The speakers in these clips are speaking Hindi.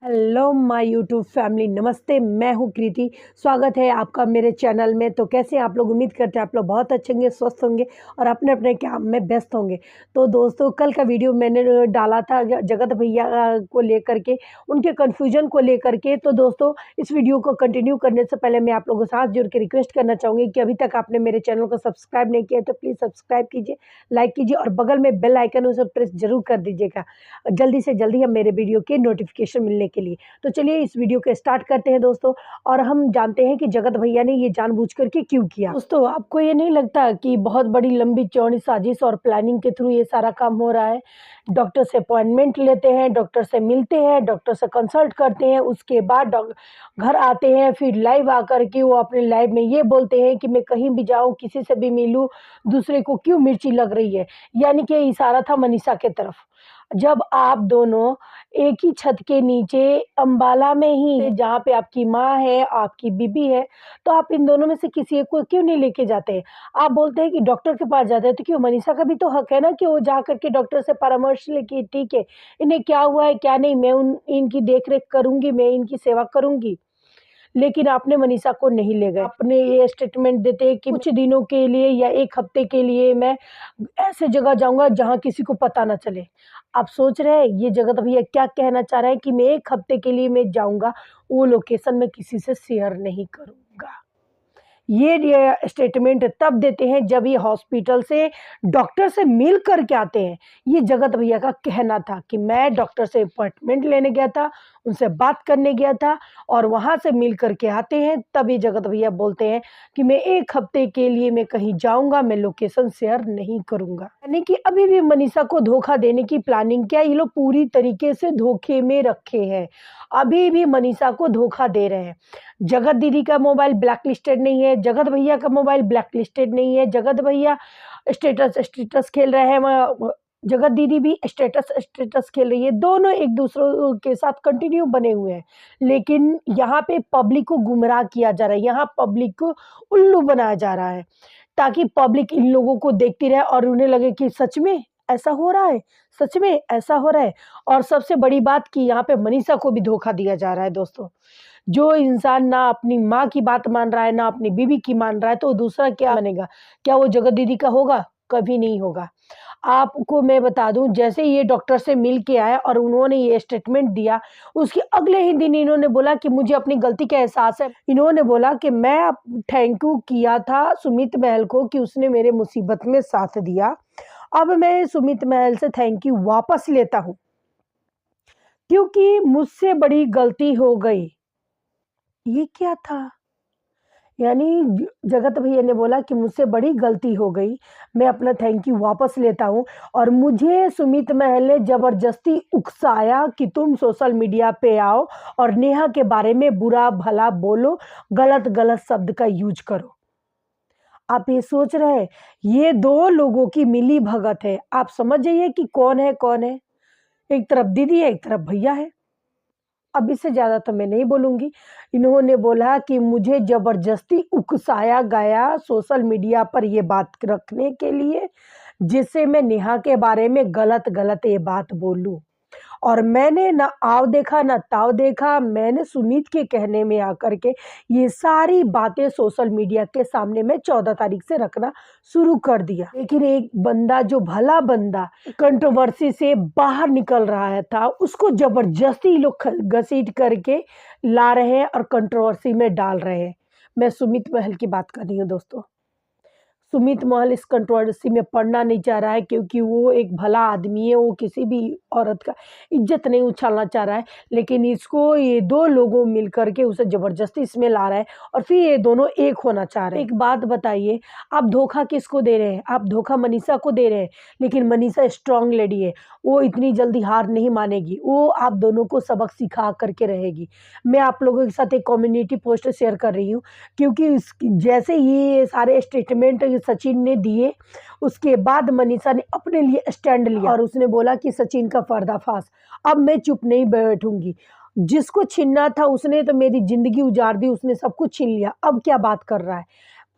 हेलो माय यूट्यूब फैमिली, नमस्ते। मैं हूँ कृति। स्वागत है आपका मेरे चैनल में। तो कैसे हैं आप लोग? उम्मीद करते हैं आप लोग बहुत अच्छे होंगे, स्वस्थ होंगे और अपने अपने काम में व्यस्त होंगे। तो दोस्तों, कल का वीडियो मैंने डाला था जगत भैया को लेकर के, उनके कन्फ्यूजन को लेकर के। तो दोस्तों, इस वीडियो को कंटिन्यू करने से पहले मैं आप लोगों से हाथ जोड़ के रिक्वेस्ट करना चाहूँगी कि अभी तक आपने मेरे चैनल को सब्सक्राइब नहीं किया है तो प्लीज़ सब्सक्राइब कीजिए, लाइक कीजिए और बगल में बेल आइकन उसे प्रेस जरूर कर दीजिएगा, जल्दी से जल्दी हम मेरे वीडियो के नोटिफिकेशन मिलने के लिए। तो चलिए इस वीडियो को स्टार्ट करते हैं दोस्तों, और हम जानते हैं कि जगत भैया ने ये जानबूझ करके क्यों किया। दोस्तों, आपको ये नहीं लगता कि बहुत बड़ी लंबी चौड़ी साजिश और प्लानिंग के थ्रू ये सारा काम हो रहा है? डॉक्टर से अपॉइंटमेंट लेते हैं, डॉक्टर से मिलते हैं, डॉक्टर से कंसल्ट करते हैं, उसके बाद घर आते हैं, फिर लाइव आकर के वो अपने लाइव में ये बोलते हैं कि मैं कहीं भी जाऊं, किसी से भी मिलूं, दूसरे को क्यों मिर्ची लग रही है। यानी कि इशारा था मनीषा के तरफ। जब आप दोनों एक ही छत के नीचे अंबाला में ही, जहाँ पे आपकी माँ है, आपकी बीबी है, तो आप इन दोनों में से किसी एक को क्यों नहीं लेके जाते हैं? आप बोलते हैं कि डॉक्टर के पास जाते हैं, तो क्यों? मनीषा का भी तो हक है ना कि वो जा करके डॉक्टर से परामर्श लेके, ठीक है इन्हें क्या हुआ है क्या नहीं, मैं इनकी देख रेख करूंगी, मैं इनकी सेवा करूंगी। लेकिन आपने मनीषा को नहीं ले गए। आपने ये स्टेटमेंट देते हैं कि कुछ दिनों के लिए या एक हफ्ते के लिए मैं ऐसे जगह जाऊंगा जहां किसी को पता ना चले। आप सोच रहे हैं ये जगत भैया क्या कहना चाह रहे हैं कि मैं एक हफ्ते के लिए मैं जाऊंगा, वो लोकेशन मैं किसी से शेयर नहीं करूंगा। ये स्टेटमेंट तब देते हैं जब ये हॉस्पिटल से डॉक्टर से मिल कर के आते हैं। ये जगत भैया का कहना था कि मैं डॉक्टर से अपॉइंटमेंट लेने गया था, उनसे बात करने गया था और वहाँ से मिल कर के आते हैं, तब ये जगत भैया बोलते हैं कि मैं एक हफ्ते के लिए मैं कहीं जाऊँगा, मैं लोकेशन शेयर नहीं करूँगा। यानी कि अभी भी मनीषा को धोखा देने की प्लानिंग, क्या ये लोग पूरी तरीके से धोखे में रखे हैं। अभी भी मनीषा को धोखा दे रहे हैं। जगत दीदी का मोबाइल ब्लैक लिस्टेड नहीं है, जगत भैया का मोबाइल ब्लैक लिस्टेड नहीं है। जगत भैया स्टेटस स्टेटस खेल रहे हैं, जगत दीदी भी स्टेटस स्टेटस खेल रही है। दोनों एक दूसरे के साथ कंटिन्यू बने हुए हैं, लेकिन यहाँ पे पब्लिक को गुमराह किया जा रहा है, यहाँ पब्लिक को उल्लू बनाया जा रहा है, ताकि पब्लिक इन लोगों को देखती रहे और उन्हें लगे कि सच में ऐसा हो रहा है, सच में ऐसा हो रहा है। और सबसे बड़ी बात कि यहाँ पे मनीषा को भी धोखा दिया जा रहा है दोस्तों। जो इंसान ना अपनी माँ की बात मान रहा है, ना अपनी बीवी की मान रहा है, तो दूसरा क्या बनेगा? क्या वो जगत दीदी का होगा? कभी नहीं होगा। आपको मैं बता दूं, जैसे ये डॉक्टर से मिल के आए और उन्होंने ये स्टेटमेंट दिया, उसके अगले ही दिन इन्होंने बोला कि मुझे अपनी गलती का एहसास है। इन्होंने बोला कि मैं थैंक यू किया था सुमित महल को कि उसने मेरे मुसीबत में साथ दिया। अब मैं सुमित महल से थैंक यू वापस लेता हूँ, क्योंकि मुझसे बड़ी गलती हो गई। ये क्या था? यानी जगत भैया ने बोला कि मुझसे बड़ी गलती हो गई, मैं अपना थैंक यू वापस लेता हूँ। और मुझे सुमित महल ने जबरदस्ती उकसाया कि तुम सोशल मीडिया पे आओ और नेहा के बारे में बुरा भला बोलो, गलत गलत शब्द का यूज करो। आप ये सोच रहे हैं, ये दो लोगों की मिली भगत है। आप समझ जाइए कि कौन है कौन है। एक तरफ दीदी है, एक तरफ भैया है। अब इससे ज़्यादा तो मैं नहीं बोलूँगी। इन्होंने बोला कि मुझे ज़बरदस्ती उकसाया गया सोशल मीडिया पर ये बात रखने के लिए, जिससे मैं नेहा के बारे में गलत-गलत ये बात बोलूँ। और मैंने ना आव देखा ना ताव देखा, मैंने सुमित के कहने में आकर के ये सारी बातें सोशल मीडिया के सामने मैं 14 तारीख से रखना शुरू कर दिया। लेकिन एक बंदा, जो भला बंदा कंट्रोवर्सी से बाहर निकल रहा है था, उसको ज़बरदस्ती लोग घसीट करके ला रहे हैं और कंट्रोवर्सी में डाल रहे हैं। मैं सुमित महल की बात कर रही हूँ दोस्तों। सुमित महल इस कंट्रोवर्सी में पड़ना नहीं चाह रहा है, क्योंकि वो एक भला आदमी है, वो किसी भी औरत का इज्जत नहीं उछालना चाह रहा है। लेकिन इसको ये दो लोगों मिल करके उसे ज़बरदस्ती इसमें ला रहा है और फिर ये दोनों एक होना चाह रहे हैं। एक बात बताइए, आप धोखा किसको दे रहे हैं? आप धोखा मनीषा को दे रहे हैं। लेकिन मनीषा स्ट्रांग लेडी है, वो इतनी जल्दी हार नहीं मानेगी, वो आप दोनों को सबक सिखा करके रहेगी। मैं आप लोगों के साथ एक कम्युनिटी पोस्ट शेयर कर रही हूँ, क्योंकि जैसे ये सारे स्टेटमेंट सचिन ने दिए, उसके बाद मनीषा ने अपने लिए स्टैंड लिया और उसने बोला कि सचिन का पर्दाफाश। अब मैं चुप नहीं बैठूंगी। जिसको छीनना था उसने तो मेरी जिंदगी उजाड़ दी, उसने सब कुछ छीन लिया, अब क्या बात कर रहा है।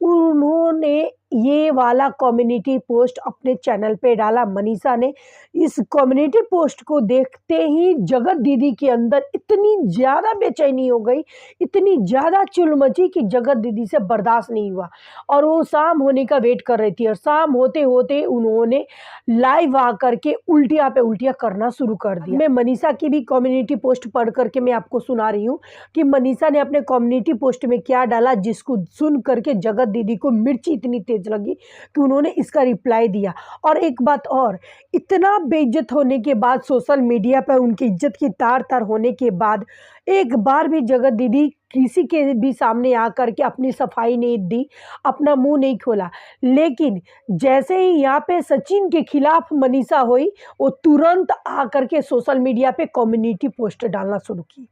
उन्होंने ये वाला कम्युनिटी पोस्ट अपने चैनल पे डाला मनीषा ने। इस कम्युनिटी पोस्ट को देखते ही जगत दीदी के अंदर इतनी ज़्यादा बेचैनी हो गई, इतनी ज़्यादा चिल मची कि जगत दीदी से बर्दाश्त नहीं हुआ और वो शाम होने का वेट कर रही थी। और शाम होते होते उन्होंने लाइव आकर के उल्टिया पे उल्टिया करना शुरू कर दिया। मैं मनीषा की भी कम्युनिटी पोस्ट पढ़ करके मैं आपको सुना रही हूँ कि मनीषा ने अपने कम्युनिटी पोस्ट में क्या डाला, जिसको सुन करके जगत दीदी को मिर्ची इतनी तेज लगी कि उन्होंने इसका रिप्लाई दिया। और एक बात और, इतना बेइज्जत होने के बाद, सोशल मीडिया पर उनकी इज्जत की तार तार होने के बाद, एक बार भी जगत दीदी किसी के भी सामने आकर के अपनी सफाई नहीं दी, अपना मुंह नहीं खोला। लेकिन जैसे ही यहाँ पे सचिन के खिलाफ मनीषा हुई, वो तुरंत आकर के सोशल मीडिया पे कम्युनिटी पोस्ट डालना शुरू की।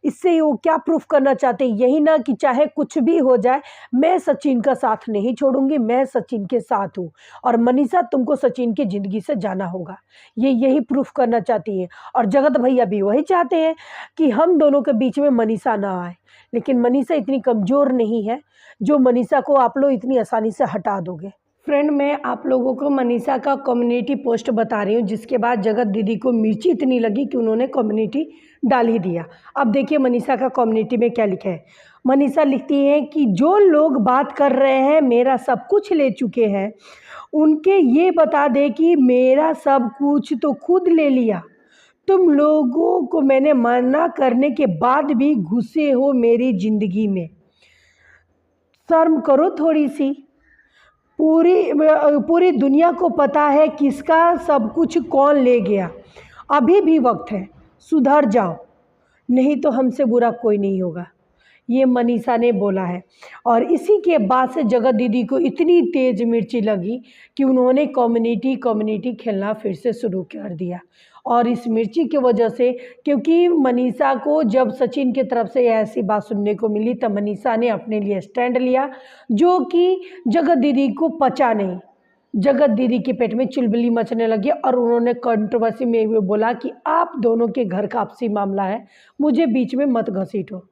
इससे वो क्या प्रूफ करना चाहते हैं, यही ना कि चाहे कुछ भी हो जाए, मैं सचिन का साथ नहीं छोड़ूंगी, मैं सचिन के साथ हूँ और मनीषा तुमको सचिन की ज़िंदगी से जाना होगा, ये यही प्रूफ करना चाहती है। और जगत भैया भी वही चाहते हैं कि हम दोनों के बीच में मनीषा ना आए। लेकिन मनीषा इतनी कमज़ोर नहीं है जो मनीषा को आप लोग इतनी आसानी से हटा दोगे। फ्रेंड, मैं आप लोगों को मनीषा का कम्युनिटी पोस्ट बता रही हूँ, जिसके बाद जगत दीदी को मिर्ची इतनी लगी कि उन्होंने कम्युनिटी डाल ही दिया। अब देखिए मनीषा का कम्युनिटी में क्या लिखा है। मनीषा लिखती है कि जो लोग बात कर रहे हैं मेरा सब कुछ ले चुके हैं, उनके ये बता दे कि मेरा सब कुछ तो खुद ले लिया। तुम लोगों को मैंने मना करने के बाद भी घुसे हो मेरी ज़िंदगी में, शर्म करो थोड़ी सी। पूरी दुनिया को पता है किसका सब कुछ कौन ले गया। अभी भी वक्त है, सुधर जाओ, नहीं तो हमसे बुरा कोई नहीं होगा। ये मनीषा ने बोला है। और इसी के बाद से जगत दीदी को इतनी तेज मिर्ची लगी कि उन्होंने कम्युनिटी खेलना फिर से शुरू कर दिया। और इस मिर्ची की वजह से, क्योंकि मनीषा को जब सचिन की तरफ से ऐसी बात सुनने को मिली, तब मनीषा ने अपने लिए स्टैंड लिया, जो कि जगत दीदी को पचा नहीं। जगत दीदी के पेट में चुलबुली मचने लगी और उन्होंने कंट्रोवर्सी में भी बोला कि आप दोनों के घर का आपसी मामला है, मुझे बीच में मत घसीटो।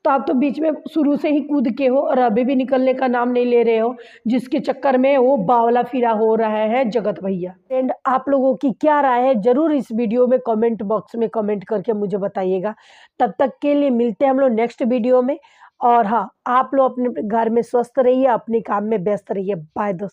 तो आप तो बीच में शुरू से ही कूद के हो और अभी भी निकलने का नाम नहीं ले रहे हो, जिसके चक्कर में वो बावला फिरा हो रहा है जगत भैया। एंड आप लोगों की क्या राय है, ज़रूर इस वीडियो में कमेंट बॉक्स में कमेंट करके मुझे बताइएगा। तब तक के लिए मिलते हैं हम लोग नेक्स्ट वीडियो में। और हाँ, आप लोग अपने घर में स्वस्थ रहिए, अपने काम में व्यस्त रहिए। बाय दोस्तों।